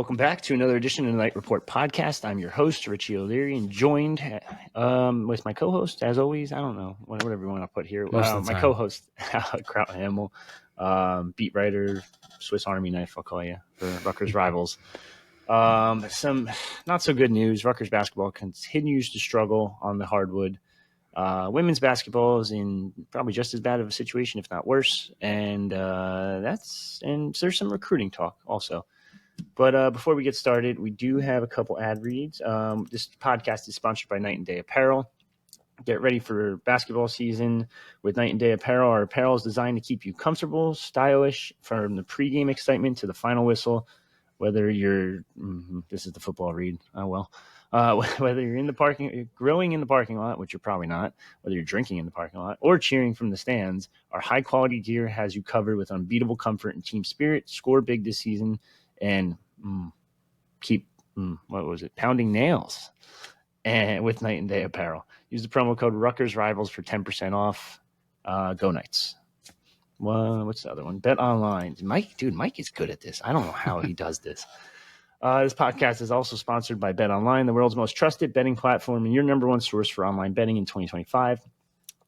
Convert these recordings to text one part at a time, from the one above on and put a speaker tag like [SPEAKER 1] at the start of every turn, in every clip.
[SPEAKER 1] Welcome back to another edition of the Night Report podcast. I'm your host, Richie O'Leary, and joined with my co-host, as always, I don't know, whatever you want to put here. My co-host, Alec Hamill, beat writer, Swiss Army knife, I'll call you, for Rutgers Rivals. Some not so good news. Rutgers basketball continues to struggle on the hardwood. Women's basketball is in probably just as bad of a situation, if not worse. And there's some recruiting talk also. But before we get started, we do have a couple ad reads. This podcast is sponsored by Night and Day Apparel. Get ready for basketball season with Night and Day Apparel. Our apparel is designed to keep you comfortable, stylish, from the pregame excitement to the final whistle. Whether you're this is the football read. Whether you're grilling in the parking lot, which you're probably not, whether you're drinking in the parking lot or cheering from the stands, our high quality gear has you covered with unbeatable comfort and team spirit. Score big this season and keep pounding nails and with Night and Day Apparel. Use the promo code Rutgers Rivals for 10% off. Go Knights. Well, what's the other one? Bet Online. Mike is good at this. I don't know how he does this. This podcast is also sponsored by Bet Online, the world's most trusted betting platform and your number one source for online betting in 2025.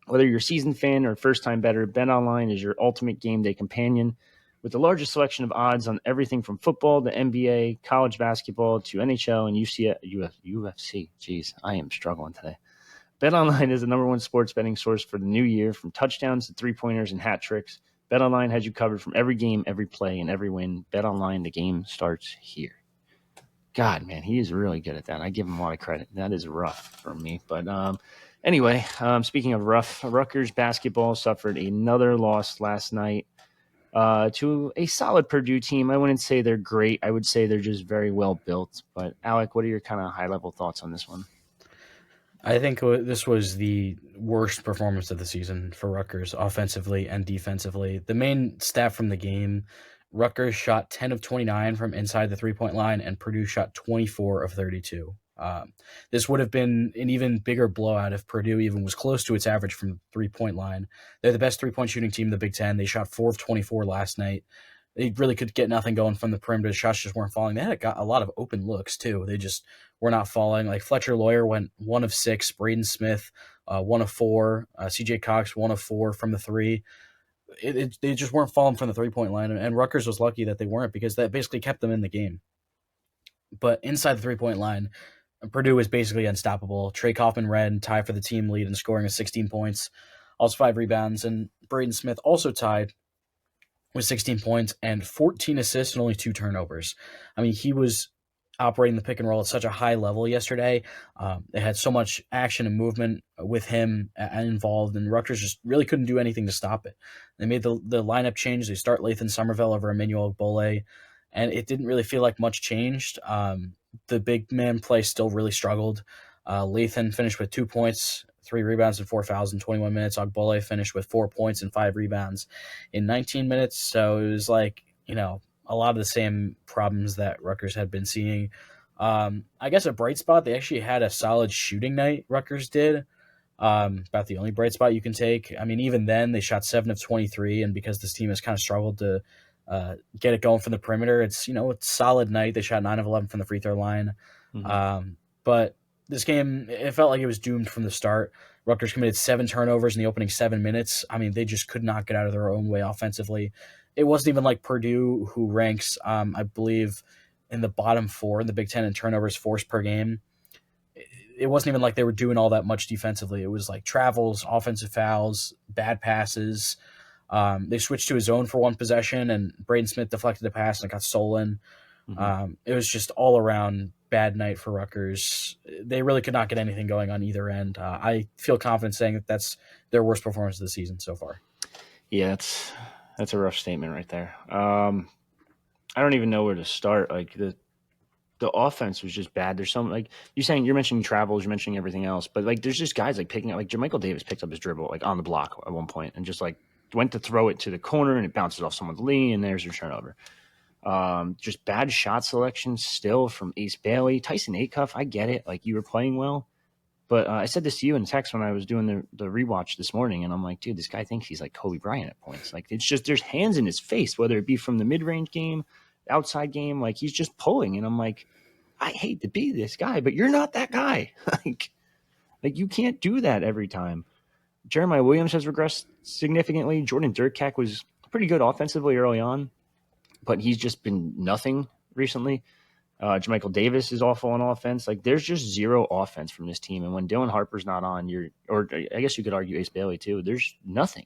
[SPEAKER 1] Whether you're a seasoned fan or a first-time bettor, Bet Online is your ultimate game day companion. With the largest selection of odds on everything from football to NBA, college basketball to NHL and UFC. Jeez, I am struggling today. BetOnline is the number one sports betting source for the new year, from touchdowns to three-pointers and hat tricks. BetOnline has you covered from every game, every play, and every win. BetOnline, the game starts here. God, man, he is really good at that. I give him a lot of credit. That is rough for me. But anyway, speaking of rough, Rutgers basketball suffered another loss last night to a solid Purdue team. I wouldn't say they're great. I would say they're just very well built. But Alec, what are your kind of high-level thoughts on this one?
[SPEAKER 2] I think this was the worst performance of the season for Rutgers, offensively and defensively. The main stat from the game, Rutgers shot 10 of 29 from inside the three-point line, and Purdue shot 24 of 32. This would have been an even bigger blowout if Purdue even was close to its average from the three-point line. They're the best three-point shooting team in the Big Ten. They shot 4 of 24 last night. They really could get nothing going from the perimeter. The shots just weren't falling. They had got a lot of open looks, too. They just were not falling. Like Fletcher Lawyer went 1 of 6. Braden Smith, 1 of 4. CJ Cox, 1 of 4 from the three. They just weren't falling from the three-point line, and Rutgers was lucky that they weren't, because that basically kept them in the game. But inside the three-point line, Purdue was basically unstoppable. Trey Kaufman-Renn tied for the team lead in scoring of 16 points, also 5 rebounds, and Braden Smith also tied with 16 points and 14 assists and only 2 turnovers. I mean, he was operating the pick and roll at such a high level yesterday. They had so much action and movement with him involved, and Rutgers just really couldn't do anything to stop it. They made the lineup change. They start Lathan Somerville over Emmanuel Bole, and it didn't really feel like much changed. The big man play still really struggled. Lathan finished with 2 points, 3 rebounds, and 4 fouls in 21 minutes. Ogbole finished with 4 points and 5 rebounds in 19 minutes. So it was like, a lot of the same problems that Rutgers had been seeing. I guess a bright spot, they actually had a solid shooting night, Rutgers did. About the only bright spot you can take. I mean, even then, they shot 7 of 23, and because this team has kind of struggled to get it going from the perimeter, it's a solid night. They shot 9 of 11 from the free throw line. Mm-hmm. But this game, it felt like it was doomed from the start. Rutgers committed 7 turnovers in the opening 7 minutes. I mean, they just could not get out of their own way offensively. It wasn't even like Purdue, who ranks, I believe, in the bottom 4 in the Big Ten in turnovers forced per game. It wasn't even like they were doing all that much defensively. It was like travels, offensive fouls, bad passes. They switched to a zone for one possession, and Braden Smith deflected a pass and it got stolen. Mm-hmm. It was just all around bad night for Rutgers. They really could not get anything going on either end. I feel confident saying that that's their worst performance of the season so far.
[SPEAKER 1] Yeah, that's a rough statement right there. I don't even know where to start. Like the offense was just bad. There's some, like you're mentioning travels, you're mentioning everything else, but like there's just guys like picking up, like Jermichael Davis picked up his dribble like on the block at one point and just like went to throw it to the corner and it bounces off someone's knee and there's your turnover. Just bad shot selection still from Ace Bailey. Tyson Acuff, I get it. Like, you were playing well. But I said this to you in text when I was doing the rewatch this morning, and I'm like, dude, this guy thinks he's like Kobe Bryant at points. Like, it's just there's hands in his face, whether it be from the mid-range game outside game, like he's just pulling, and I'm like, I hate to be this guy, but you're not that guy. like you can't do that every time. Jeremiah Williams has regressed significantly. Jordan Durkak was pretty good offensively early on, but he's just been nothing recently. Jermichael Davis is awful on offense. Like there's just zero offense from this team. And when Dylan Harper's not on, or I guess you could argue Ace Bailey too, there's nothing.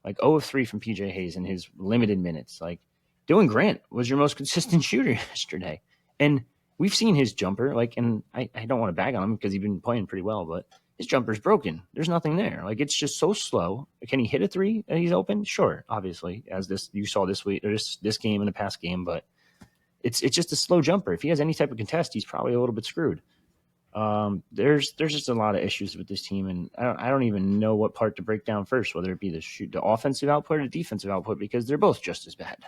[SPEAKER 1] Like 0 of 3 from PJ Hayes in his limited minutes. Like Dylan Grant was your most consistent shooter yesterday. And we've seen his jumper, and I don't want to bag on him because he's been playing pretty well, but his jumper's broken. There's nothing there. Like it's just so slow. Can he hit a 3 and he's open? Sure, obviously, as you saw this week or this game and the past game, but it's just a slow jumper. If he has any type of contest, he's probably a little bit screwed. There's just a lot of issues with this team, and I don't even know what part to break down first, whether it be the offensive output or the defensive output, because they're both just as bad.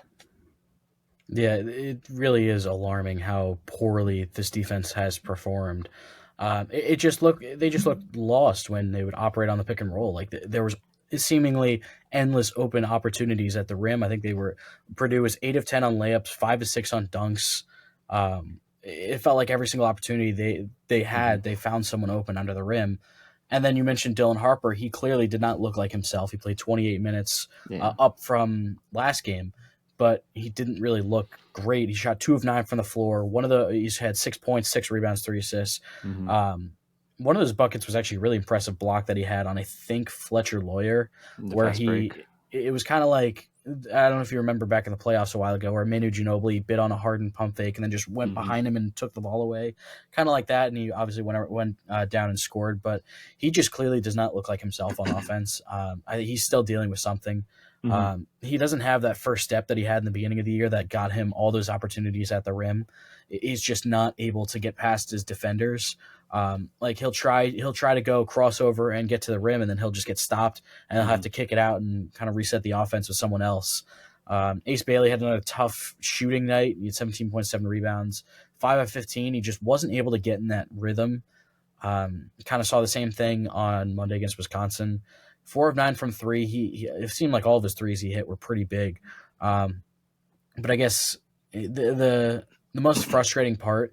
[SPEAKER 2] Yeah, it really is alarming how poorly this defense has performed. They just looked lost when they would operate on the pick and roll. Like there was seemingly endless open opportunities at the rim. I think Purdue was 8 of 10 on layups, 5 of 6 on dunks. It felt like every single opportunity they had, they found someone open under the rim. And then you mentioned Dylan Harper. He clearly did not look like himself. He played 28 minutes up from last game, but he didn't really look great. He shot 2 of 9 from the floor. He's had 6 points, 6 rebounds, 3 assists.
[SPEAKER 1] Mm-hmm.
[SPEAKER 2] One of those buckets was actually a really impressive block that he had on, I think, Fletcher Lawyer, where it was kind of like, I don't know if you remember back in the playoffs a while ago, where Manu Ginobili bit on a Harden pump fake and then just went behind him and took the ball away, kind of like that. And he obviously went down and scored, but he just clearly does not look like himself on offense. He's still dealing with something. Mm-hmm. He doesn't have that first step that he had in the beginning of the year that got him all those opportunities at the rim. He's just not able to get past his defenders. He'll try to go crossover and get to the rim, and then he'll just get stopped, and he'll have to kick it out and kind of reset the offense with someone else. Ace Bailey had another tough shooting night. He had 17.7 rebounds, 5 of 15. He just wasn't able to get in that rhythm. Kind of saw the same thing on Monday against Wisconsin. 4 of 9 from 3. It seemed like all of his threes he hit were pretty big. But I guess the most frustrating part,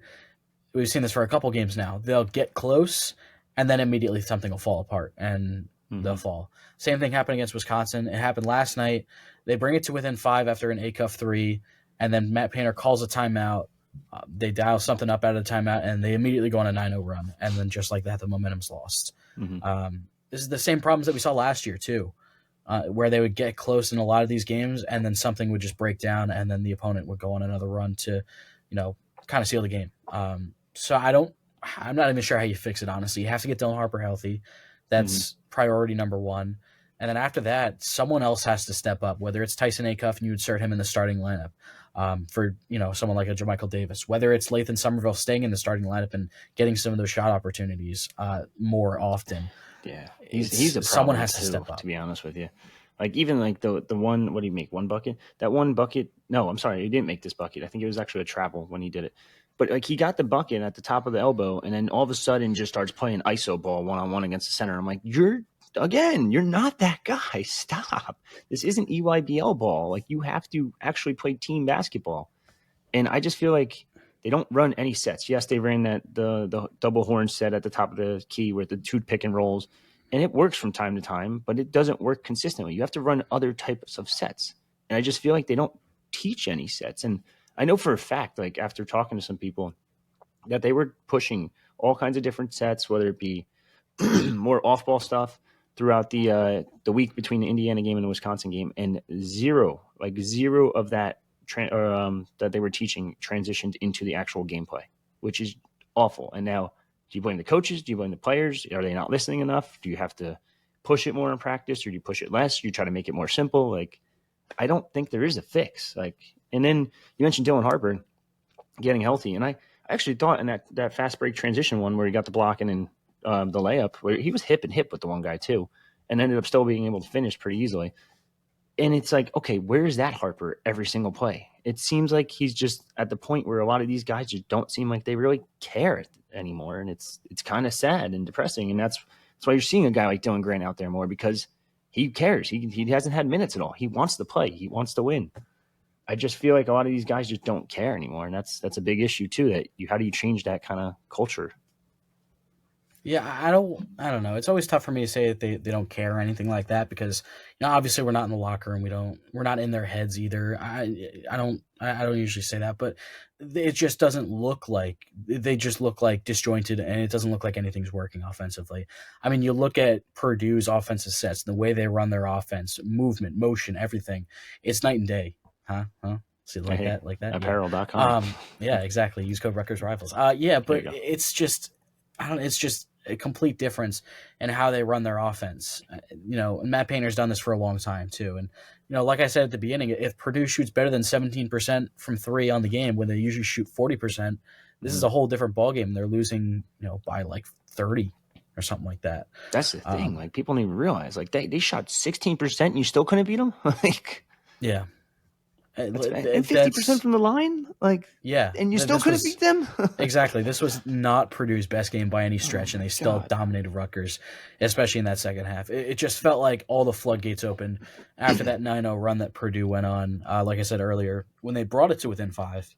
[SPEAKER 2] we've seen this for a couple games now, they'll get close and then immediately something will fall apart and they'll fall. Same thing happened against Wisconsin. It happened last night. They bring it to within 5 after an Acuff 3, and then Matt Painter calls a timeout. They dial something up out of the timeout, and they immediately go on a 9-0 run. And then just like that, the momentum's lost. This is the same problems that we saw last year too, where they would get close in a lot of these games, and then something would just break down, and then the opponent would go on another run to, kind of seal the game. So I'm not even sure how you fix it, honestly. You have to get Dylan Harper healthy. That's priority number 1. And then after that, someone else has to step up, whether it's Tyson Acuff and you insert him in the starting lineup for, someone like a Jermichael Davis, whether it's Lathan Somerville staying in the starting lineup and getting some of those shot opportunities more often.
[SPEAKER 1] Yeah, he's a problem.
[SPEAKER 2] Someone has to step up.
[SPEAKER 1] To be honest with you, like even like the one, what did he make? 1 bucket? That 1 bucket? No, I'm sorry, he didn't make this bucket. I think it was actually a travel when he did it. But like he got the bucket at the top of the elbow, and then all of a sudden just starts playing ISO ball 1-on-1 against the center. I'm like, you're not that guy. Stop. This isn't EYBL ball. Like you have to actually play team basketball. And I just feel like they don't run any sets. Yes, they ran the double horn set at the top of the key with the 2 pick and rolls, and it works from time to time, but it doesn't work consistently. You have to run other types of sets. And I just feel like they don't teach any sets. And I know for a fact, like after talking to some people, that they were pushing all kinds of different sets, whether it be more off-ball stuff throughout the week between the Indiana game and the Wisconsin game, and zero of that that they were teaching transitioned into the actual gameplay, which is awful. And now, do you blame the coaches? Do you blame the players? Are they not listening enough? Do you have to push it more in practice, or do you push it less? Do you try to make it more simple? Like, I don't think there is a fix. Like, and then you mentioned Dylan Harper getting healthy, and I actually thought in that fast break transition one where he got the block and then the layup, where he was hip and hip with the one guy too, and ended up still being able to finish pretty easily. And it's like, okay, where's that Harper every single play? It seems like he's just at the point where a lot of these guys just don't seem like they really care anymore, and it's kind of sad and depressing. And that's why you're seeing a guy like Dylan Grant out there more, because he cares. He hasn't had minutes at all. He wants to play. He wants to win. I just feel like a lot of these guys just don't care anymore, and that's a big issue too. How do you change that kind of culture?
[SPEAKER 2] Yeah, I don't know. It's always tough for me to say that they don't care or anything like that because obviously we're not in the locker room. We're not in their heads either. I don't usually say that, but it just doesn't look like they just look like disjointed, and it doesn't look like anything's working offensively. I mean, you look at Purdue's offensive sets, the way they run their offense, movement, motion, everything. It's night and day. Huh? See, like
[SPEAKER 1] Hey,
[SPEAKER 2] that, yeah.
[SPEAKER 1] apparel.com.
[SPEAKER 2] Yeah, exactly. Use code Rutgers Rivals. Yeah, but it's just I don't. It's just a complete difference in how they run their offense. And Matt Painter's done this for a long time too. And like I said at the beginning, if Purdue shoots better than 17% from three on the game when they usually shoot 40%, this is a whole different ballgame. They're losing, by like 30 or something like that.
[SPEAKER 1] That's the thing. Like people don't even realize, like they shot 16% and you still couldn't beat them. Like,
[SPEAKER 2] yeah.
[SPEAKER 1] And 50% from the line,
[SPEAKER 2] yeah,
[SPEAKER 1] and you still couldn't beat them.
[SPEAKER 2] Exactly, this was not Purdue's best game by any stretch, and they still dominated Rutgers, especially in that second half. It just felt like all the floodgates opened after that 9-0 run that Purdue went on. Like I said earlier, when they brought it to within 5,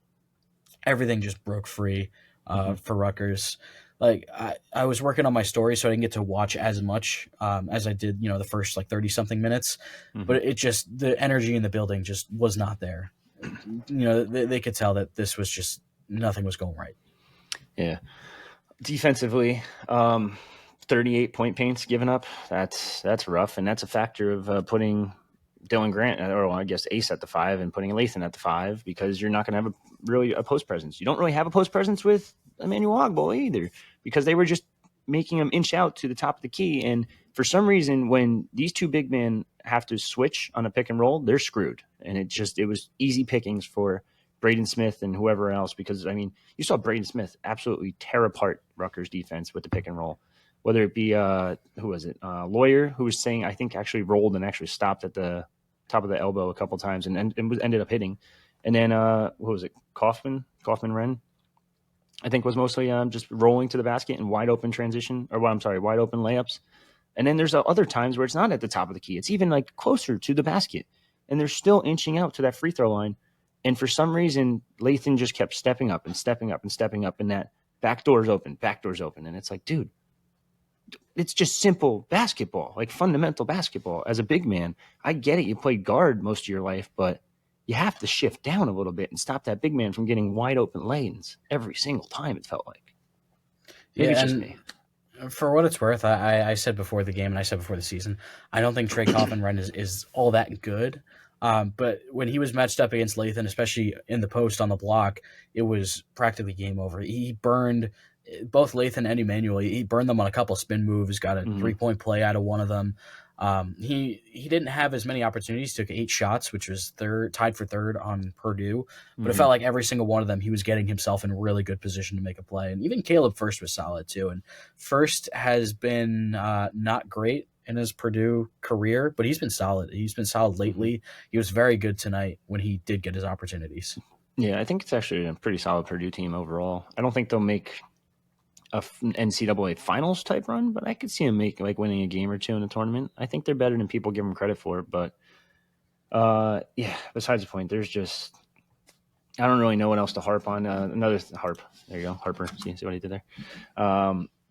[SPEAKER 2] everything just broke free for Rutgers. Like I was working on my story, so I didn't get to watch as much as I did, the first 30-something minutes. But it just the energy in the building just was not there. They could tell that this was just nothing was going right.
[SPEAKER 1] Yeah, defensively, 38 point paints given up. That's rough, and that's a factor of putting Dylan Grant, or I guess Ace at the 5, and putting Lathan at the 5 because you're not going to have a post presence. You don't really have a post presence with Emmanuel Ogbol either, because they were just making him inch out to the top of the key. And for some reason, when these two big men have to switch on a pick and roll, they're screwed. And it was easy pickings for Braden Smith and whoever else, because, I mean, you saw Braden Smith absolutely tear apart Rutgers defense with the pick and roll, whether it be, who was it? Lawyer, who was saying, I think actually rolled and actually stopped at the top of the elbow a couple times and ended up hitting. And then, what was it? Kaufman Wren, I think, was mostly just rolling to the basket and wide open wide open layups. And then there's other times where it's not at the top of the key. It's even closer to the basket. And they're still inching out to that free throw line. And for some reason, Lathan just kept stepping up and stepping up and stepping up, and that back door's open. And it's like, dude, it's just simple basketball, fundamental basketball. As a big man, I get it. You played guard most of your life, but you have to shift down a little bit and stop that big man from getting wide open lanes every single time, it felt like. Maybe it's just me.
[SPEAKER 2] For what it's worth, I said before the game and I said before the season, I don't think Trey Kaufman is all that good. But when he was matched up against Lathan, especially in the post on the block, it was practically game over. He burned both Lathan and Emmanuel. He burned them on a couple of spin moves, got a 3-point play out of one of them. He didn't have as many opportunities, took 8 shots, which was tied for third on Purdue, but it felt like every single one of them, he was getting himself in really good position to make a play. And even Caleb First was solid too. And First has been not great in his Purdue career, but he's been solid. He's been solid lately. He was very good tonight when he did get his opportunities.
[SPEAKER 1] Yeah, I think it's actually a pretty solid Purdue team overall. I don't think they'll make a NCAA finals type run, but I could see them winning a game or two in the tournament. I think they're better than people give them credit for. But yeah, besides the point, there's just, I don't really know what else to harp on. Harp. There you go, Harper. See what he did there.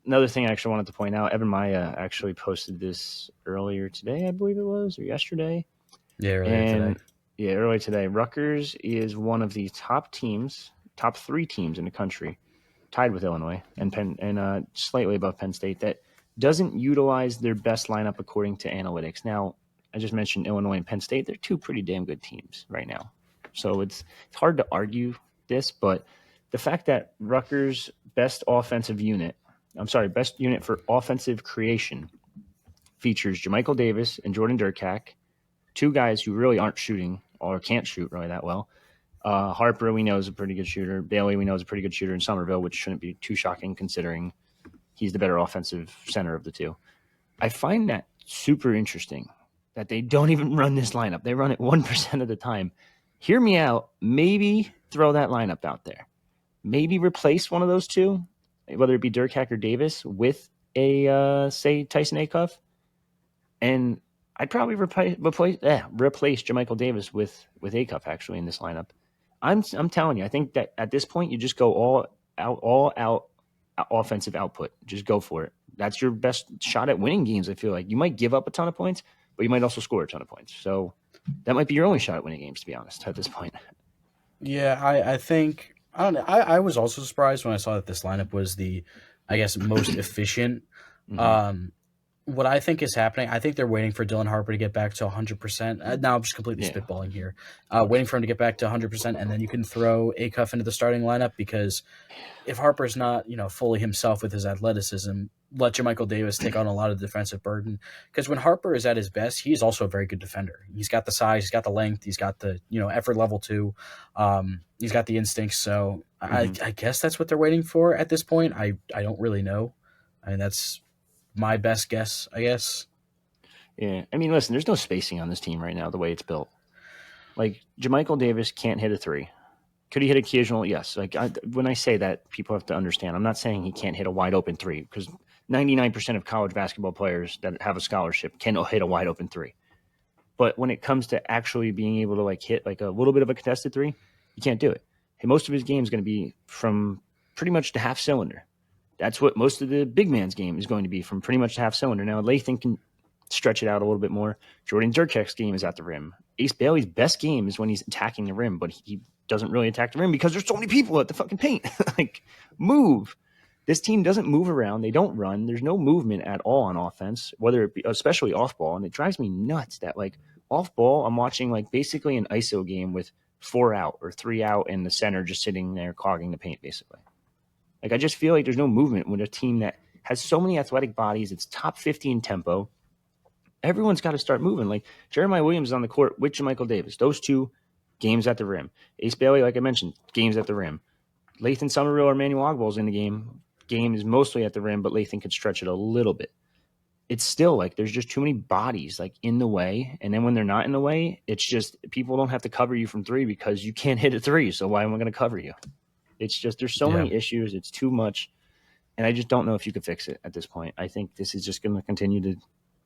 [SPEAKER 1] Another thing I actually wanted to point out, Evan Maya actually posted this earlier today, I believe it was, or yesterday.
[SPEAKER 2] Yeah, earlier today.
[SPEAKER 1] Yeah, earlier today. Rutgers is one of the top 3 teams in the country, tied with Illinois and slightly above Penn State, that doesn't utilize their best lineup according to analytics. Now, I just mentioned Illinois and Penn State. They're 2 pretty damn good teams right now. So it's hard to argue this, but the fact that Rutgers' best unit for offensive creation features JaMychal Davis and Jordan Durkak, 2 guys who really aren't shooting or can't shoot really that well. Harper, we know, is a pretty good shooter. Bailey, we know, is a pretty good shooter in Somerville, which shouldn't be too shocking considering he's the better offensive center of the 2. I find that super interesting that they don't even run this lineup. They run it 1% of the time. Hear me out. Maybe throw that lineup out there. Maybe replace one of those 2, whether it be Durkak or Davis, with say Tyson Acuff. And I'd probably replace JaMychal Davis with Acuff actually in this lineup. I'm telling you, I think that at this point you just go all out offensive output. Just go for it. That's your best shot at winning games. I feel like you might give up a ton of points, but you might also score a ton of points. So that might be your only shot at winning games, to be honest, at this point.
[SPEAKER 2] Yeah, I think I don't know. I was also surprised when I saw that this lineup was the, I guess, most efficient.
[SPEAKER 1] Mm-hmm.
[SPEAKER 2] What I think is happening, I think they're waiting for Dylan Harper to get back to 100%. Now I'm just completely
[SPEAKER 1] Yeah.
[SPEAKER 2] spitballing here. Waiting for him to get back to 100%, and then you can throw Acuff into the starting lineup because if Harper's not, fully himself with his athleticism, let JaMychal Davis take on a lot of defensive burden. Because when Harper is at his best, he's also a very good defender. He's got the size, he's got the length, he's got the effort level too. He's got the instincts. So I guess that's what they're waiting for at this point. I don't really know. I mean, that's my best guess, I guess.
[SPEAKER 1] Yeah. I mean, listen, there's no spacing on this team right now the way it's built. Like, JaMychal Davis can't hit a three. Could he hit occasional? Yes. Like when I say that, people have to understand. I'm not saying he can't hit a wide open three because 99% of college basketball players that have a scholarship can hit a wide open three. But when it comes to actually being able to hit a little bit of a contested three, you can't do it. And most of his game is going to be from pretty much the half cylinder. That's what most of the big man's game is going to be, from pretty much the half cylinder. Now Lathan can stretch it out a little bit more. Jordan Durkek's game is at the rim. Ace Bailey's best game is when he's attacking the rim, but he doesn't really attack the rim because there's so many people at the fucking paint. Move. This team doesn't move around. They don't run. There's no movement at all on offense, whether it be, especially off ball. And it drives me nuts that off ball, I'm watching basically an ISO game with 4 out or 3 out in the center, just sitting there clogging the paint, basically. I just feel like there's no movement with a team that has so many athletic bodies. It's top 50 in tempo. Everyone's got to start moving. Jeremiah Williams is on the court with JaMychal Davis. Those two, games at the rim. Ace Bailey, like I mentioned, games at the rim. Lathan Somerville or Emmanuel Ogball's in the game. Game is mostly at the rim, but Lathan could stretch it a little bit. It's still there's just too many bodies in the way. And then when they're not in the way, it's just people don't have to cover you from three because you can't hit a three. So why am I going to cover you? It's just there's so many issues. It's too much. And I just don't know if you could fix it at this point. I think this is just going to continue to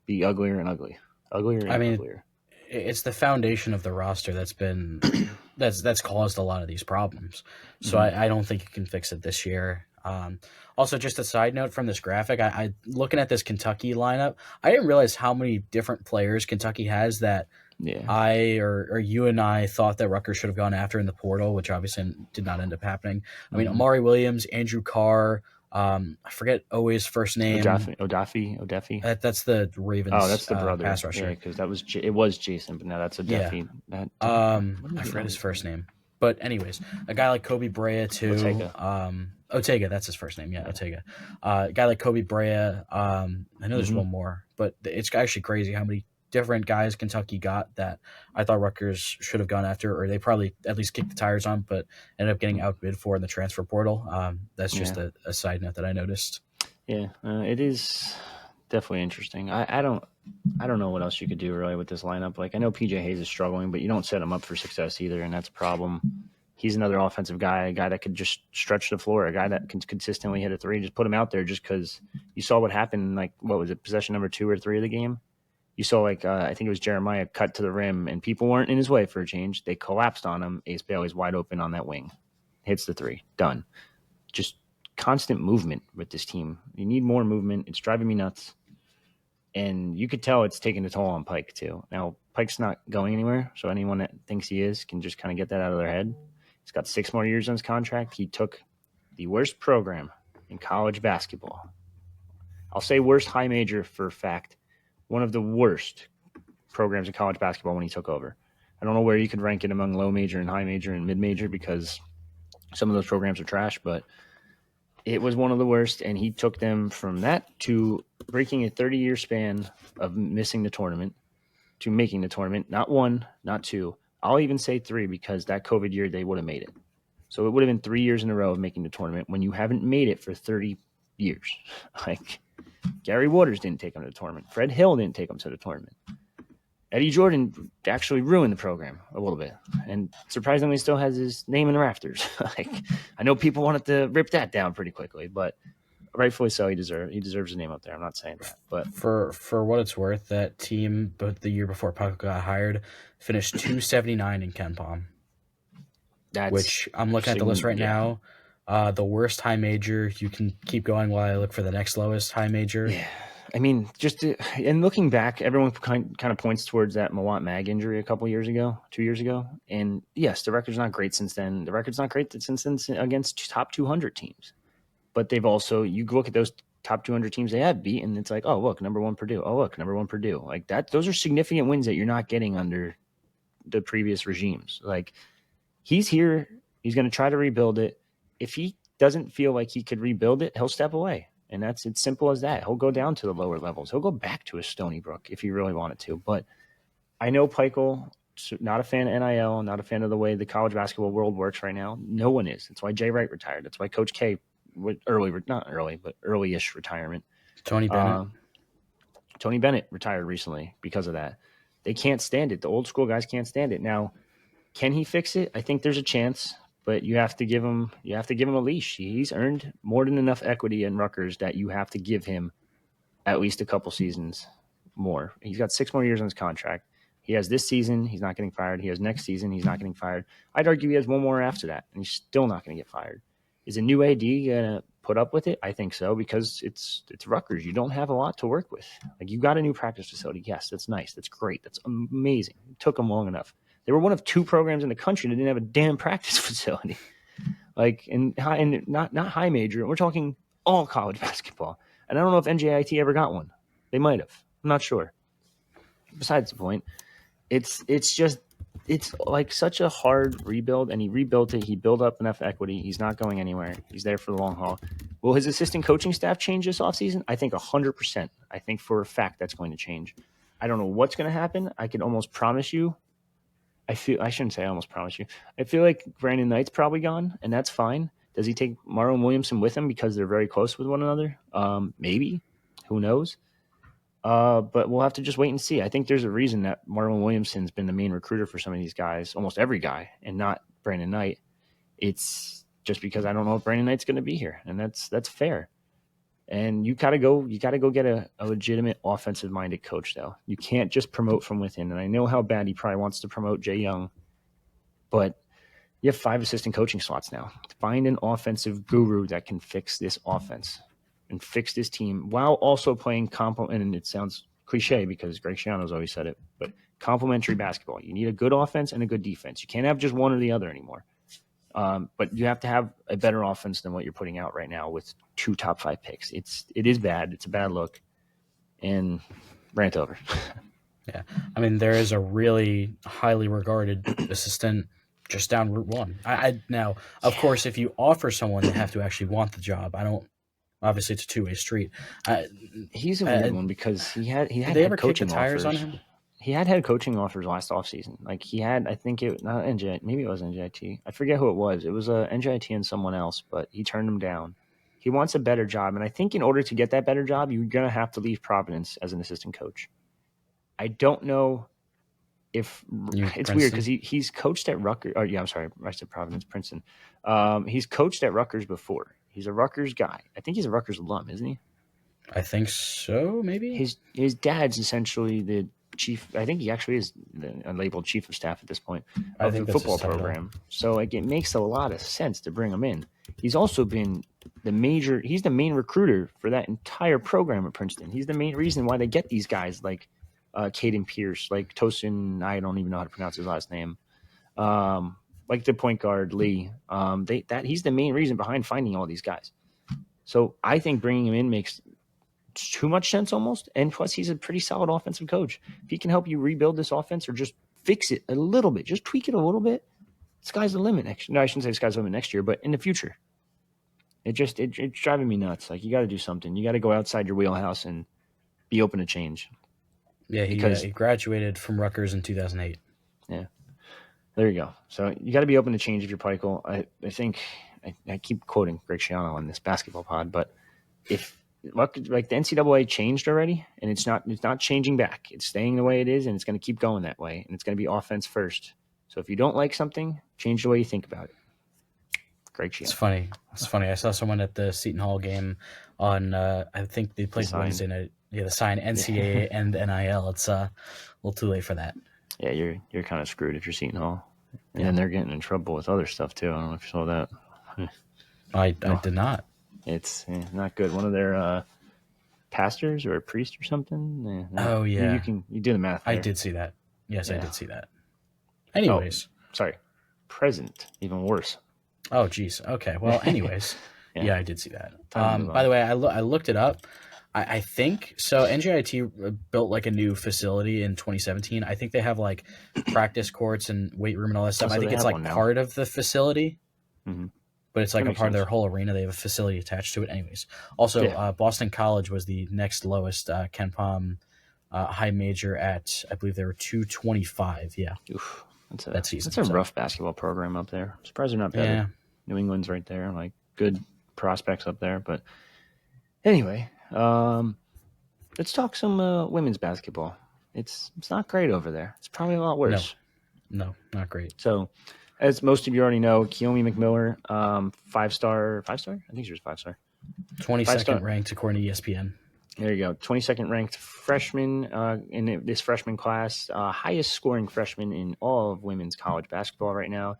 [SPEAKER 1] be uglier and uglier. Uglier.
[SPEAKER 2] It's the foundation of the roster that's been that's caused a lot of these problems. So I don't think you can fix it this year. Also, just a side note from this graphic, I looking at this Kentucky lineup, I didn't realize how many different players Kentucky has that I or you and I thought that Rutgers should have gone after in the portal, which obviously did not end up happening. I mean, Amari Williams, Andrew Carr, I forget Owe's first name.
[SPEAKER 1] Odafe.
[SPEAKER 2] That's the Ravens.
[SPEAKER 1] Oh, that's the brother.
[SPEAKER 2] Pass rusher.
[SPEAKER 1] Yeah, because it was Jason, but now that's Odafe.
[SPEAKER 2] Yeah. I forget his first name. But anyways, a guy like Kobe Brea too. Otega, that's his first name. Yeah, Otega. A guy like Kobe Brea. I know there's one more, but it's actually crazy how many different guys Kentucky got that I thought Rutgers should have gone after, or they probably at least kicked the tires on, but ended up getting outbid for in the transfer portal. That's just a side note that I noticed.
[SPEAKER 1] Yeah, it is definitely interesting. I don't know what else you could do really with this lineup. I know PJ Hayes is struggling, but you don't set him up for success either, and that's a problem. He's another offensive guy, a guy that could just stretch the floor, a guy that can consistently hit a three. Just put him out there just because you saw what happened, what was it, possession number 2 or 3 of the game? You saw, I think it was Jeremiah cut to the rim, and people weren't in his way for a change. They collapsed on him. Ace Bailey's wide open on that wing. Hits the three. Done. Just constant movement with this team. You need more movement. It's driving me nuts. And you could tell it's taking a toll on Pike, too. Now, Pike's not going anywhere, so anyone that thinks he is can just kind of get that out of their head. He's got 6 more years on his contract. He took the worst program in college basketball. I'll say worst high major for a fact. One of the worst programs in college basketball when he took over. I don't know where you could rank it among low major and high major and mid major because some of those programs are trash, but it was one of the worst, and he took them from that to breaking a 30-year span of missing the tournament to making the tournament. Not 1, not 2. I'll even say 3 because that COVID year they would have made it. So it would have been 3 years in a row of making the tournament when you haven't made it for 30 years. Gary Waters didn't take him to the tournament. Fred Hill didn't take him to the tournament. Eddie Jordan actually ruined the program a little bit, and surprisingly still has his name in the rafters. I know people wanted to rip that down pretty quickly, but rightfully so. He deserves a name up there. I'm not saying that, but
[SPEAKER 2] for what it's worth, that team, but the year before Puck got hired, finished 279 in KenPom. Which I'm looking at the list right now. The worst high major. You can keep going while I look for the next lowest high major.
[SPEAKER 1] Yeah. I mean, and looking back, everyone kind of points towards that Mawant Mag injury a couple years ago, 2 years ago. And yes, the record's not great since then. The record's not great since then against top 200 teams. But they've also, you look at those top 200 teams they have beat, and it's like, oh, look, number one Purdue. Oh, look, number one Purdue. Like that, those are significant wins that you're not getting under the previous regimes. Like he's here. He's going to try to rebuild it. If he doesn't feel like he could rebuild it, he'll step away. And it's simple as that. He'll go down to the lower levels. He'll go back to a Stony Brook if he really wanted to. But I know Peichel, not a fan of NIL, not a fan of the way the college basketball world works right now. No one is. That's why Jay Wright retired. That's why Coach K, early-ish retirement.
[SPEAKER 2] Tony
[SPEAKER 1] Bennett retired recently because of that. They can't stand it. The old school guys can't stand it. Now, can he fix it? I think there's a chance. But you have to give him a leash. He's earned more than enough equity in Rutgers that you have to give him at least a couple seasons more. He's got 6 more years on his contract. He has this season, he's not getting fired. He has next season, he's not getting fired. I'd argue he has 1 more after that, and he's still not going to get fired. Is a new AD going to put up with it? I think so, because it's Rutgers. You don't have a lot to work with. Like, you got a new practice facility. Yes, that's nice. That's great. That's amazing. It took them long enough. They were one of 2 programs in the country that didn't have a damn practice facility. Like, and not high major. We're talking all college basketball. And I don't know if NJIT ever got one. They might have. I'm not sure. Besides the point, it's like such a hard rebuild, and he rebuilt it. He built up enough equity. He's not going anywhere. He's there for the long haul. Will his assistant coaching staff change this offseason? I think 100%. I think for a fact that's going to change. I don't know what's going to happen. I can almost promise you. I shouldn't say I almost promise you. I feel like Brandon Knight's probably gone, and that's fine. Does he take Marlon Williamson with him because they're very close with one another? Maybe. Who knows? But we'll have to just wait and see. I think there's a reason that Marlon Williamson's been the main recruiter for some of these guys, almost every guy, and not Brandon Knight. It's just because I don't know if Brandon Knight's going to be here, and that's fair. And you gotta go get a legitimate offensive-minded coach, though. You can't just promote from within. And I know how bad he probably wants to promote Jay Young, but you have 5 assistant coaching slots now. Find an offensive guru that can fix this offense and fix this team while also playing and it sounds cliche because Greg Schiano's always said it, but complementary basketball. You need a good offense and a good defense. You can't have just one or the other anymore. But you have to have a better offense than what you're putting out right now with 2 top 5 picks. It is bad. It's a bad look. And rant over.
[SPEAKER 2] Yeah. I mean, there is a really highly regarded assistant just down Route 1. Now, of course, if you offer someone, they have to actually want the job. Obviously it's a 2-way street.
[SPEAKER 1] He's a weird one because he had
[SPEAKER 2] did they ever kick the
[SPEAKER 1] offers.
[SPEAKER 2] tires on him?
[SPEAKER 1] He had head coaching offers last offseason. Like he had, I think it not NJ, maybe it was NJIT. I forget who it was. It was NJIT and someone else, but he turned him down. He wants a better job, and I think in order to get that better job, you're gonna have to leave Providence as an assistant coach. I don't know if it's weird because he's coached at Rutgers. Oh yeah, I'm sorry, I said Providence, Princeton. He's coached at Rutgers before. He's a Rutgers guy. I think he's a Rutgers alum, isn't he?
[SPEAKER 2] I think so. Maybe
[SPEAKER 1] his dad's essentially the chief. I think he actually is labeled chief of staff at this point of the football program. So like, it makes a lot of sense to bring him in. He's also been he's the main recruiter for that entire program at Princeton. He's the main reason why they get these guys like Caden Pierce, like Tosin. I don't even know how to pronounce his last name. Like the point guard Lee. He's the main reason behind finding all these guys. So I think bringing him in makes too much sense almost, and plus he's a pretty solid offensive coach. If he can help you rebuild this offense or just fix it a little bit, just tweak it a little bit, sky's the limit next year. No, I shouldn't say sky's the limit next year, but in the future. It's driving me nuts. Like, you got to do something. You got to go outside your wheelhouse and be open to change.
[SPEAKER 2] Yeah, he graduated from Rutgers in 2008.
[SPEAKER 1] Yeah, there you go. So you got to be open to change if you're Peichel. I think I keep quoting Greg Schiano on this basketball pod, but if like the NCAA changed already, and it's not changing back. It's staying the way it is, and it's going to keep going that way, and it's going to be offense first. So if you don't like something, change the way you think about it. Greg Sheehan.
[SPEAKER 2] It's funny. It's funny. I saw someone at the Seton Hall game on, I think they played Wednesday night. Yeah, the sign NCAA and NIL. It's a little too late for that.
[SPEAKER 1] Yeah, you're kind of screwed if you're Seton Hall. And then they're getting in trouble with other stuff, too. I don't know if you saw that.
[SPEAKER 2] I did not.
[SPEAKER 1] It's not good. One of their pastors or a priest or something.
[SPEAKER 2] Oh, yeah.
[SPEAKER 1] You do the math there.
[SPEAKER 2] I did see that. Yes, I did see that. Anyways.
[SPEAKER 1] Oh, sorry. Present. Even worse.
[SPEAKER 2] Oh, geez. Okay. Well, anyways.
[SPEAKER 1] Yeah,
[SPEAKER 2] I did see that. By the way, I looked it up. I think so. NJIT built like a new facility in 2017. I think they have like practice courts and weight room and all that stuff. I think it's like part of the facility, but it's like a part of their whole arena. They have a facility attached to it. Anyways, also Boston College was the next lowest Ken Pom high major at, I believe they were 225. Yeah.
[SPEAKER 1] Oof.
[SPEAKER 2] That's
[SPEAKER 1] a rough basketball program up there. I'm surprised they're not better. Yeah. New England's right there, like good prospects up there. But anyway, let's talk some women's basketball. It's not great over there. It's probably a lot worse.
[SPEAKER 2] No, not great.
[SPEAKER 1] So, as most of you already know, Kiyomi McMiller, 5-star. I think she was 5-star.
[SPEAKER 2] 22nd ranked according to ESPN.
[SPEAKER 1] There you go. 22nd ranked freshman in this freshman class, highest scoring freshman in all of women's college basketball right now.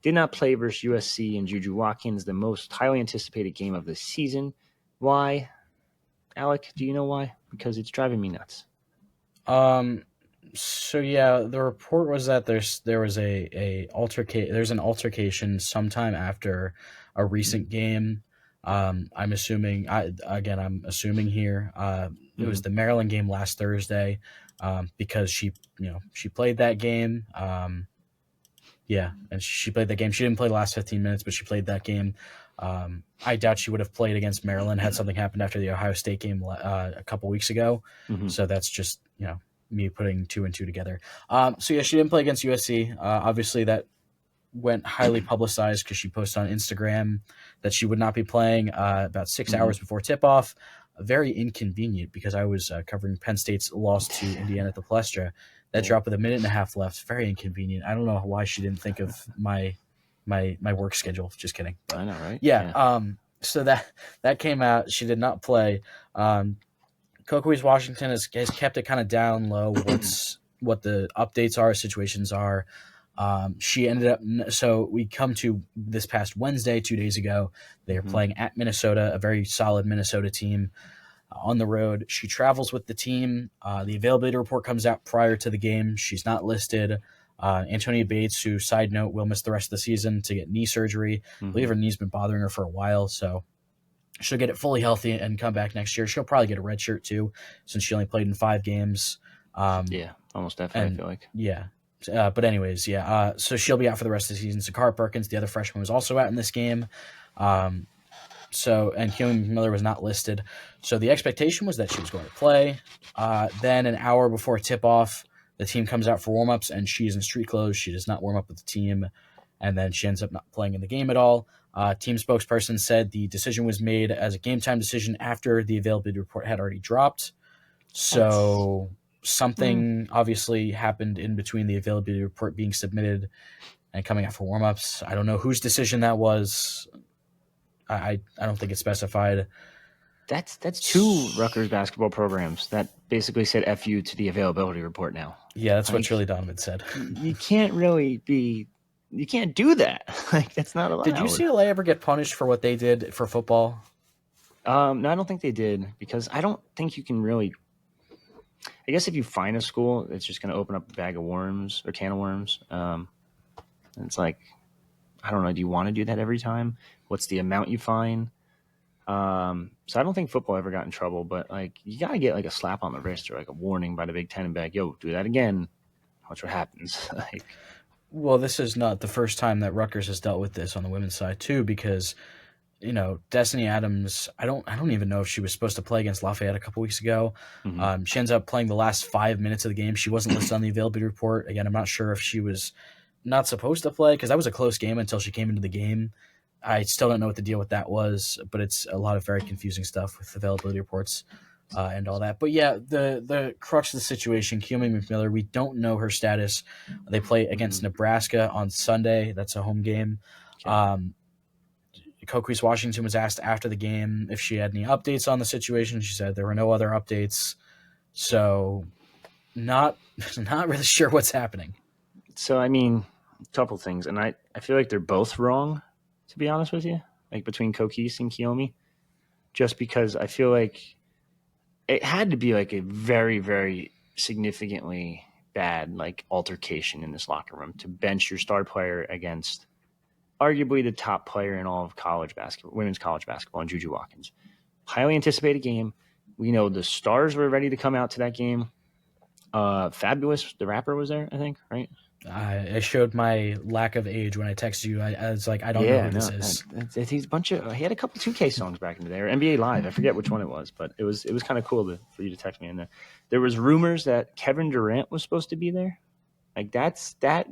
[SPEAKER 1] Did not play versus USC and Juju Watkins, the most highly anticipated game of the season. Why? Alec, do you know why? Because it's driving me nuts.
[SPEAKER 2] So yeah, the report was that there was there's an altercation sometime after a recent game. I'm assuming here. It was the Maryland game last Thursday, because she played that game. And she played that game. She didn't play the last 15 minutes, but she played that game. I doubt she would have played against Maryland had something happened after the Ohio State game a couple weeks ago. So that's just me putting 2 and 2 together. She didn't play against USC. Obviously that went highly publicized because she posted on Instagram that she would not be playing about 6 hours before tip-off. Very inconvenient because I was covering Penn State's loss to Indiana at the Palestra. That dropped with a minute and a half left. Very inconvenient. I don't know why she didn't think of my work schedule. Just kidding.
[SPEAKER 1] I know, right?
[SPEAKER 2] Yeah. So that came out. She did not play. Coco East Washington has kept it kind of down low. What the updates are, situations are. She ended up. So we come to this past Wednesday, 2 days ago. They are playing at Minnesota, a very solid Minnesota team. On the road, she travels with the team. The availability report comes out prior to the game. She's not listed. Antonia Bates, who, side note, will miss the rest of the season to get knee surgery. I believe her knee's been bothering her for a while, so she'll get it fully healthy and come back next year. She'll probably get a red shirt too, since she only played in 5 games.
[SPEAKER 1] Almost definitely, I feel like.
[SPEAKER 2] Yeah. But anyways, so she'll be out for the rest of the season. Sakara Perkins, the other freshman, was also out in this game. And Kiyomi McMiller was not listed. So the expectation was that she was going to play. Then an hour before tip-off, the team comes out for warm-ups, and she's in street clothes. She does not warm up with the team, and then she ends up not playing in the game at all. Team spokesperson said the decision was made as a game-time decision after the availability report had already dropped. So something obviously happened in between the availability report being submitted and coming out for warm-ups. I don't know whose decision that was. I don't think it's specified.
[SPEAKER 1] That's 2 Rutgers basketball programs that basically said F you to the availability report now.
[SPEAKER 2] Yeah, that's what Shirley Donovan said.
[SPEAKER 1] You can't do that. Like, that's not allowed.
[SPEAKER 2] Did UCLA ever get punished for what they did for football?
[SPEAKER 1] No, I don't think they did, because I don't think you can really. I guess if you find a school, it's just going to open up a bag of worms or can of worms. And it's like, I don't know. Do you want to do that every time? What's the amount you fine? So I don't think football ever got in trouble, but like, you got to get like a slap on the wrist or like a warning by the Big Ten and be like, yo, do that again. Watch what happens.
[SPEAKER 2] Well, this is not the first time that Rutgers has dealt with this on the women's side too, because Destiny Adams, I don't even know if she was supposed to play against Lafayette a couple weeks ago. She ends up playing the last 5 minutes of the game. She wasn't listed on the availability report. Again, I'm not sure if she was not supposed to play, because that was a close game until she came into the game. I still don't know what the deal with that was, but it's a lot of very confusing stuff with availability reports and all that. But yeah, the crux of the situation, Kiyomi McMiller, we don't know her status. They play against Nebraska on Sunday. That's a home game. Coquise Washington was asked after the game if she had any updates on the situation. She said there were no other updates. So not really sure what's happening.
[SPEAKER 1] So, I mean, a couple things. And I feel like they're both wrong, to be honest with you, like between Coquise and Kiyomi, just because I feel like it had to be like a very, very significantly bad like altercation in this locker room to bench your star player against arguably the top player in all of college basketball, women's college basketball, and Juju Watkins. Highly anticipated game. We know the stars were ready to come out to that game. Fabulous, the rapper, was there, I think, right?
[SPEAKER 2] I showed my lack of age when I texted you. I was like, I don't know who this is.
[SPEAKER 1] He's a bunch of. He had a couple 2K songs back in the day, or NBA Live. I forget which one it was, but it was kind of cool for you to text me. And there was rumors that Kevin Durant was supposed to be there. Like that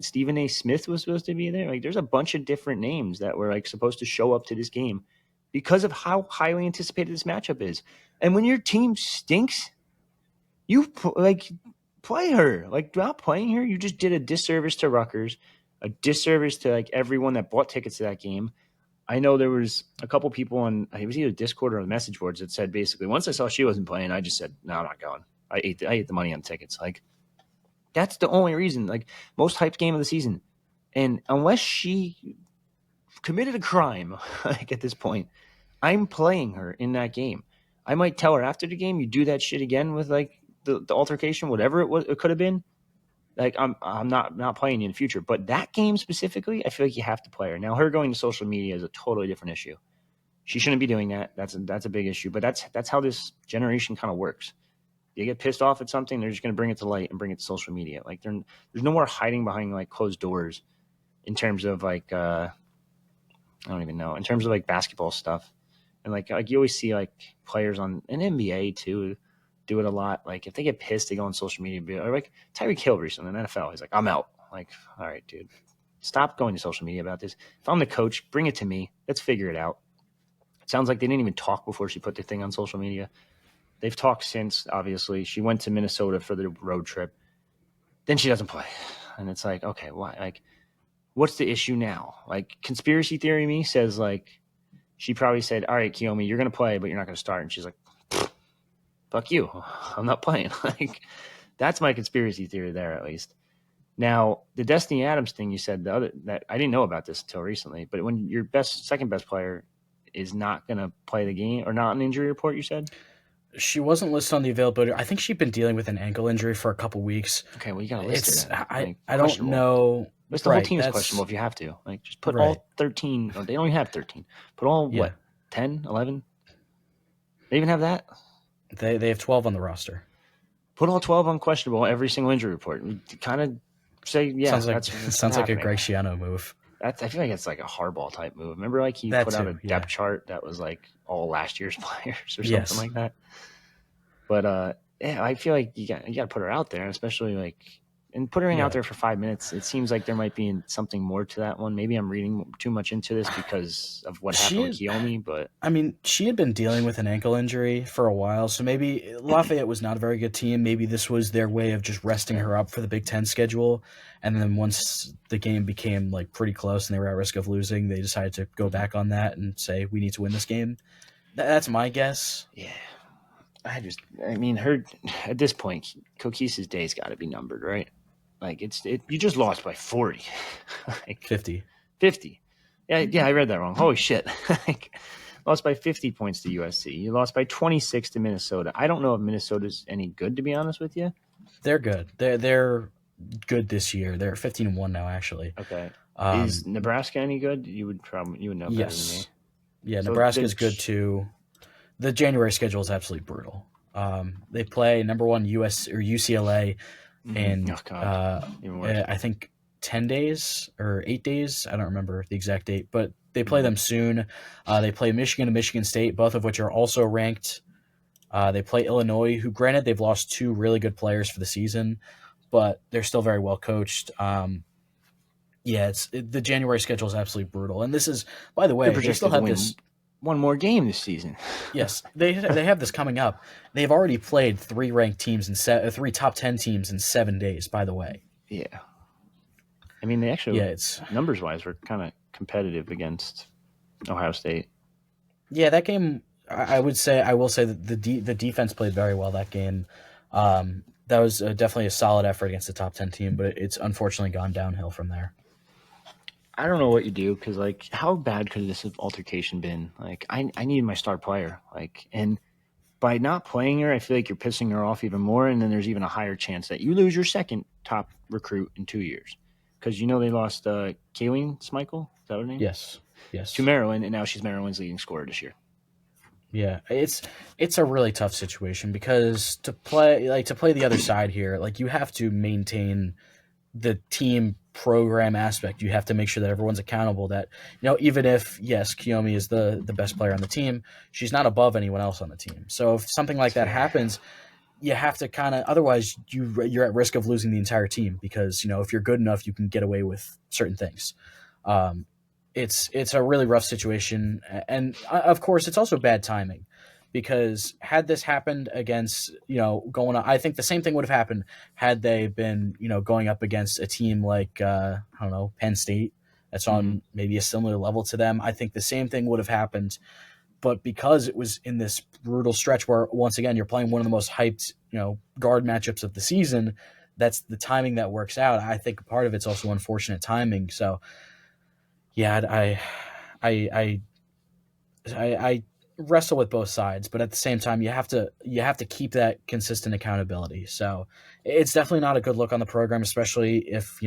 [SPEAKER 1] Stephen A. Smith was supposed to be there. Like there's a bunch of different names that were like supposed to show up to this game because of how highly anticipated this matchup is. And when your team stinks, you like play her. Like not playing her, you just did a disservice to Rutgers, a disservice to like everyone that bought tickets to that game. I know there was a couple people on it was either Discord or the message boards that said basically once I saw she wasn't playing, I just said no, I'm not going. I ate the money on tickets. Like that's the only reason. Like most hyped game of the season, and unless she committed a crime, like at this point, I'm playing her in that game. I might tell her after the game, you do that shit again with like the altercation, whatever it could have been. Like I'm not playing you in the future. But that game specifically, I feel like you have to play her. Now her going to social media is a totally different issue. She shouldn't be doing that. That's a big issue. But that's how this generation kind of works. You get pissed off at something, they're just going to bring it to light and bring it to social media. Like there's no more hiding behind like closed doors in terms of like I don't even know, in terms of like basketball stuff. And like you always see like players on an NBA too do it a lot. Like if they get pissed, they go on social media. Or like Tyreek Hill recently in the NFL, he's like, I'm out. Like, all right, dude, stop going to social media about this. If I'm the coach, bring it to me. Let's figure it out. It sounds like they didn't even talk before she put the thing on social media. They've talked since, obviously. She went to Minnesota for the road trip. Then she doesn't play. And it's like, okay, why? Like, what's the issue now? Like, conspiracy theory me says, like, she probably said, all right, Kiyomi, you're going to play, but you're not going to start. And she's like, fuck you. I'm not playing. Like, that's my conspiracy theory there, at least. Now, the Destiny Adams thing you said, that I didn't know about this until recently, but when your second best player is not going to play the game or not an injury report, you said?
[SPEAKER 2] She wasn't listed on the availability. I think she'd been dealing with an ankle injury for a couple weeks.
[SPEAKER 1] Okay, well, you got to list her.
[SPEAKER 2] I don't know.
[SPEAKER 1] List the whole team is questionable if you have to. Like, just put all 13. Oh, they only have 13. Put all, 10, 11? They even have that?
[SPEAKER 2] They have 12 on the roster.
[SPEAKER 1] Put all 12 on questionable every single injury report. Kind of say, yeah.
[SPEAKER 2] Sounds like a Greg Schiano move.
[SPEAKER 1] I feel like it's like a hardball type move. Remember, like he put out a depth chart that was like all last year's players or something like that. But I feel like you got to put her out there, especially like and put her out there for 5 minutes. It seems like there might be something more to that one. Maybe I'm reading too much into this because of what happened with Kiyomi. But
[SPEAKER 2] I mean, she had been dealing with an ankle injury for a while, so maybe Lafayette was not a very good team. Maybe this was their way of just resting her up for the Big Ten schedule. And then once the game became like pretty close and they were at risk of losing, they decided to go back on that and say, we need to win this game. That's my guess.
[SPEAKER 1] Yeah. I mean, her at this point, Coquise's day's got to be numbered, right? Like you just lost by 40, like
[SPEAKER 2] 50.
[SPEAKER 1] Yeah, I read that wrong. Holy shit! Like, lost by 50 points to USC. You lost by 26 to Minnesota. I don't know if Minnesota's any good, to be honest with you.
[SPEAKER 2] They're good. They're good this year. They're 15-1 now, actually.
[SPEAKER 1] Okay. Is Nebraska any good? You would know better than me.
[SPEAKER 2] Yeah, so Nebraska's good too. The January schedule is absolutely brutal. They play number 1 UCLA in I think 10 days or 8 days. I don't remember the exact date, but they play them soon. They play Michigan and Michigan State, both of which are also ranked. They play Illinois, who granted they've lost 2 really good players for the season, but they're still very well coached. The January schedule is absolutely brutal. And this is, by the way, they still have this
[SPEAKER 1] one more game this season.
[SPEAKER 2] Yes, they have this coming up. They've already played 3 ranked teams and 3 top 10 teams in 7 days. By the way,
[SPEAKER 1] I mean they actually, numbers wise, were kind of competitive against Ohio State.
[SPEAKER 2] Yeah, that game. I will say that the defense played very well that game. That was definitely a solid effort against the top 10 team, but it's unfortunately gone downhill from there.
[SPEAKER 1] I don't know what you do because, like, how bad could this altercation been? Like, I need my star player. Like, and by not playing her, I feel like you're pissing her off even more. And then there's even a higher chance that you lose your second top recruit in 2 years. Because they lost Kiyomi McMiller, is that her name?
[SPEAKER 2] Yes.
[SPEAKER 1] To Maryland, and now she's Maryland's leading scorer this year.
[SPEAKER 2] Yeah, it's a really tough situation because to play the other side here, like you have to maintain the team program aspect. You have to make sure that everyone's accountable. That even if yes, Kiyomi is the best player on the team, she's not above anyone else on the team. So if something like that happens, you have to kind of otherwise you're at risk of losing the entire team because if you're good enough, you can get away with certain things. Um, it's a really rough situation, and of course, it's also bad timing because had this happened against going on, I think the same thing would have happened had they been going up against a team like I don't know, Penn State that's on maybe a similar level to them. I think the same thing would have happened, but because it was in this brutal stretch where once again you're playing one of the most hyped guard matchups of the season, that's the timing that works out. I think part of it's also unfortunate timing. So yeah, I wrestle with both sides, but at the same time, you have to keep that consistent accountability. So it's definitely not a good look on the program, especially if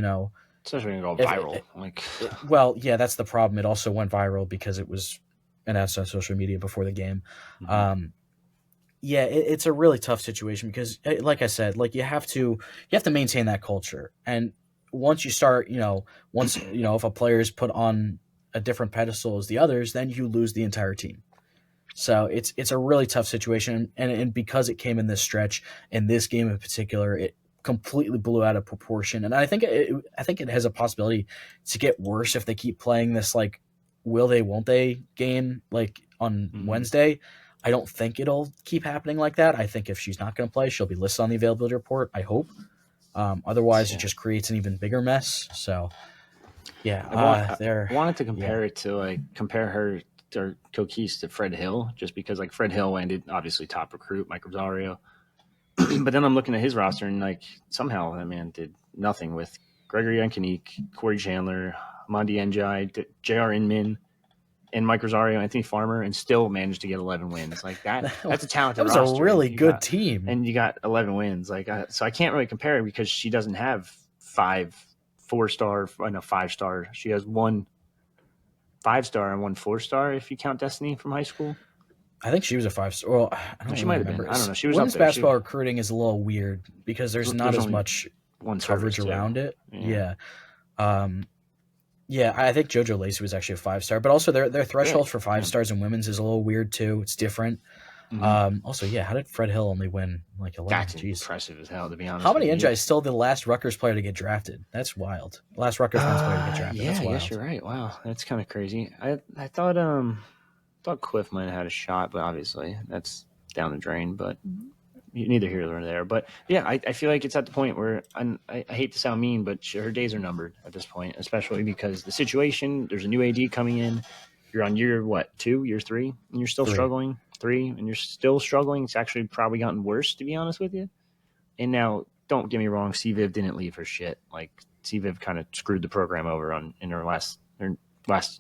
[SPEAKER 1] especially when you go viral.
[SPEAKER 2] Well, yeah, that's the problem. It also went viral because it was announced on social media before the game. Yeah, it's a really tough situation because, like I said, like you have to maintain that culture, and once you start, if a player is put on a different pedestal as the others, then you lose the entire team. So it's a really tough situation, and because it came in this stretch, in this game in particular, it completely blew out of proportion, and I think it has a possibility to get worse if they keep playing this like will they won't they game like on Wednesday. I don't think it'll keep happening like that. I think if she's not going to play, she'll be listed on the availability report. I hope. Otherwise, it just creates an even bigger mess. So, yeah,
[SPEAKER 1] I wanted to compare her or Coquise to Fred Hill, just because like Fred Hill ended obviously top recruit, Mike Rosario, but then I'm looking at his roster and like somehow that man did nothing with Gregory Yankanique, Corey Chandler, Mondi Njai, J.R. Inman, and Mike Rosario, Anthony Farmer, and still managed to get 11 wins. Like that's a talented roster.
[SPEAKER 2] That was a really good team.
[SPEAKER 1] And you got 11 wins. Like, so I can't really compare it because she doesn't have 5 4-star, 5-star. She has 1 5-star and 1 4-star if you count Destiny from high school.
[SPEAKER 2] I think she was a 5-star. Well, I don't
[SPEAKER 1] she might have been. I don't know. She was
[SPEAKER 2] women's
[SPEAKER 1] up there.
[SPEAKER 2] Basketball recruiting is a little weird because there's not as much coverage around it. Yeah. Yeah, I think JoJo Lacey was actually a 5-star, but also their threshold for 5 stars in women's is a little weird too. It's different. Also, yeah, how did Fred Hill only win like 11?
[SPEAKER 1] That's impressive as hell, to be honest.
[SPEAKER 2] How many Njai is still the last Rutgers player to get drafted? That's wild. Last Rutgers men's player to get drafted.
[SPEAKER 1] Yeah,
[SPEAKER 2] that's wild.
[SPEAKER 1] I guess you're right. Wow, that's kind of crazy. I thought Cliff might have had a shot, but obviously that's down the drain. But neither here nor there. But yeah, I feel like it's at the point where I hate to sound mean, but her days are numbered at this point, especially because the situation. There's a new AD coming in. You're on year 2, year 3, and you're still struggling. 3, and you're still struggling. It's actually probably gotten worse, to be honest with you. And now, don't get me wrong, CViv didn't leave her shit. Like CViv kind of screwed the program over in her last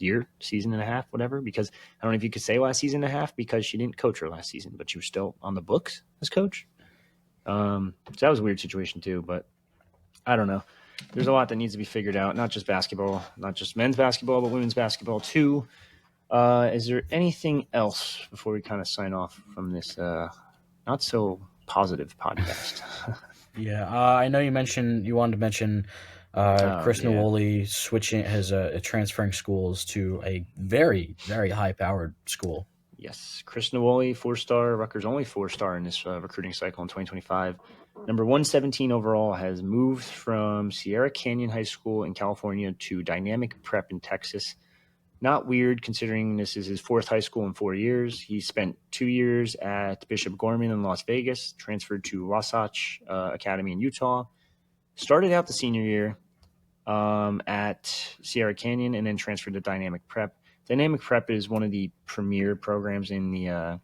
[SPEAKER 1] year, season and a half, whatever. Because I don't know if you could say last season and a half because she didn't coach her last season, but she was still on the books as coach. So that was a weird situation too. But I don't know. There's a lot that needs to be figured out. Not just basketball, not just men's basketball, but women's basketball too. Is there anything else before we kind of sign off from this not so positive podcast?
[SPEAKER 2] Yeah, I know you wanted to mention Chris Nwoli transferring schools to a very, very high-powered school.
[SPEAKER 1] Yes, Chris Nwoli, 4-star, Rutgers only 4-star in this recruiting cycle in 2025. Number 117 overall, has moved from Sierra Canyon High School in California to Dynamic Prep in Texas. Not weird considering this is his 4th high school in 4 years. He spent 2 years at Bishop Gorman in Las Vegas, transferred to Wasatch Academy in Utah, started out the senior year at Sierra Canyon, and then transferred to Dynamic Prep. Dynamic Prep is one of the premier programs in the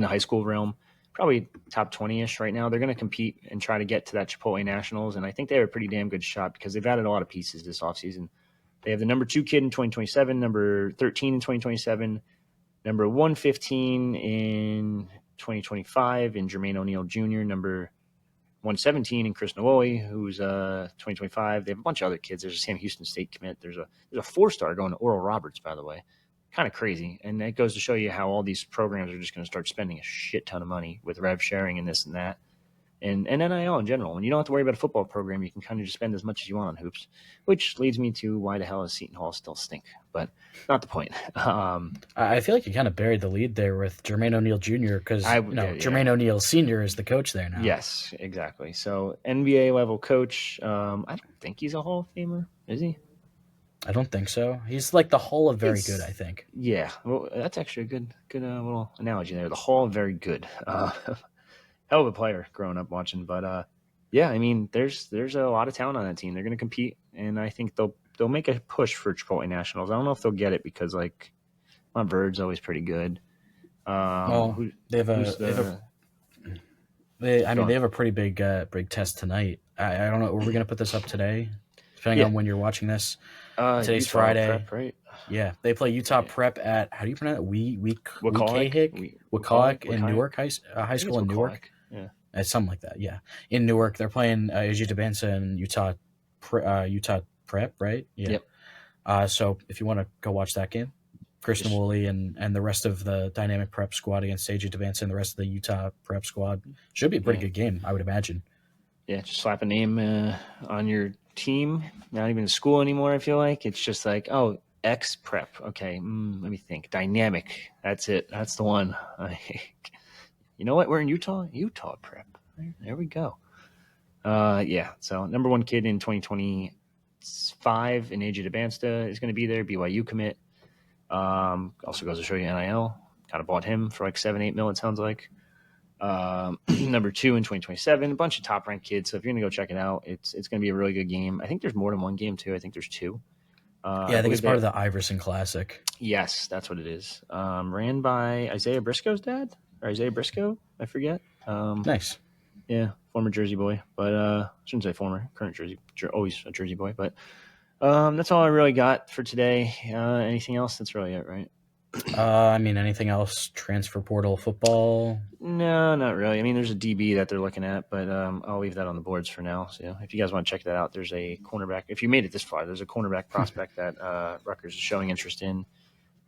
[SPEAKER 1] high school realm. Probably top 20-ish right now. They're going to compete and try to get to that Chipotle Nationals, and I think they have a pretty damn good shot because they've added a lot of pieces this offseason. They have the number 2 kid in 2027, number 13 in 2027, number 115 in 2025 in Jermaine O'Neal Jr., number 117 in Chris Nwoli, who's 2025. They have a bunch of other kids. There's a Sam Houston State commit. There's a 4-star going to Oral Roberts, by the way. Kind of crazy. And that goes to show you how all these programs are just going to start spending a shit ton of money with rev sharing and this and that. And NIL in general. And you don't have to worry about a football program. You can kind of just spend as much as you want on hoops, which leads me to why the hell does Seton Hall still stink? But not the point.
[SPEAKER 2] I feel like you kind of buried the lead there with Jermaine O'Neal Jr. because Jermaine O'Neal Sr. is the coach there now.
[SPEAKER 1] Yes, exactly. So NBA level coach. I don't think he's a Hall of Famer, is he?
[SPEAKER 2] I don't think so. He's like the Hall of Very Good, I think.
[SPEAKER 1] Yeah, well, that's actually a good little analogy there. The Hall of Very Good. Hell of a player growing up watching, but yeah, I mean, there's a lot of talent on that team. They're going to compete, and I think they'll make a push for Chipotle Nationals. I don't know if they'll get it because like Montverde's always pretty good.
[SPEAKER 2] They have a pretty big test tonight. I don't know. Are we going to put this up today? Depending on when you're watching this. Today's
[SPEAKER 1] Utah
[SPEAKER 2] Friday.
[SPEAKER 1] Prep, right?
[SPEAKER 2] Yeah, they play Utah Prep at, how do you pronounce it? Weehawken in Newark High School in Newark.
[SPEAKER 1] Yeah,
[SPEAKER 2] something like that. Yeah, in Newark, they're playing AJ DeBansa and Utah Prep, right? Yeah.
[SPEAKER 1] Yep.
[SPEAKER 2] So if you want to go watch that game, Chris Nwoli and the rest of the Dynamic Prep squad against AJ DeBansa and the rest of the Utah Prep squad should be a pretty good game, I would imagine.
[SPEAKER 1] Yeah, just slap a name on your team. Not even a school anymore. I feel like it's just like, oh, X Prep. Okay, let me think. Dynamic. That's it. That's the one. You know what? We're in Utah. Utah Prep. There we go. Yeah. So number 1 kid in 2025 in AJ DeBansta is going to be there. BYU commit. Also goes to show you NIL. Kind of bought him for like $7-8 million. It sounds like. Number 2 in 2027, a bunch of top ranked kids. So if you're gonna go check it out, it's gonna be a really good game. I think there's more than one game too. I think there's 2.
[SPEAKER 2] I think it's part of the Iverson Classic.
[SPEAKER 1] Yes, that's what it is. Ran by Isaiah Briscoe's dad or Isaiah Briscoe, I forget.
[SPEAKER 2] Nice.
[SPEAKER 1] Yeah, former Jersey boy, but I shouldn't say former, current Jersey, always a Jersey boy. But that's all I really got for today. Anything else? That's really it, right?
[SPEAKER 2] I mean, anything else? Transfer portal football?
[SPEAKER 1] No, not really. I mean, there's a DB that they're looking at, but I'll leave that on the boards for now. So if you guys want to check that out, there's a cornerback. If you made it this far, there's a cornerback prospect that Rutgers is showing interest in.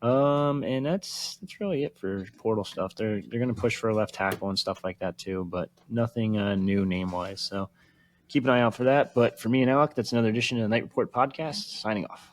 [SPEAKER 1] And that's really it for portal stuff. They're going to push for a left tackle and stuff like that too, but nothing new name wise. So keep an eye out for that. But for me and Alec, that's another edition of the Night Report podcast. Signing off.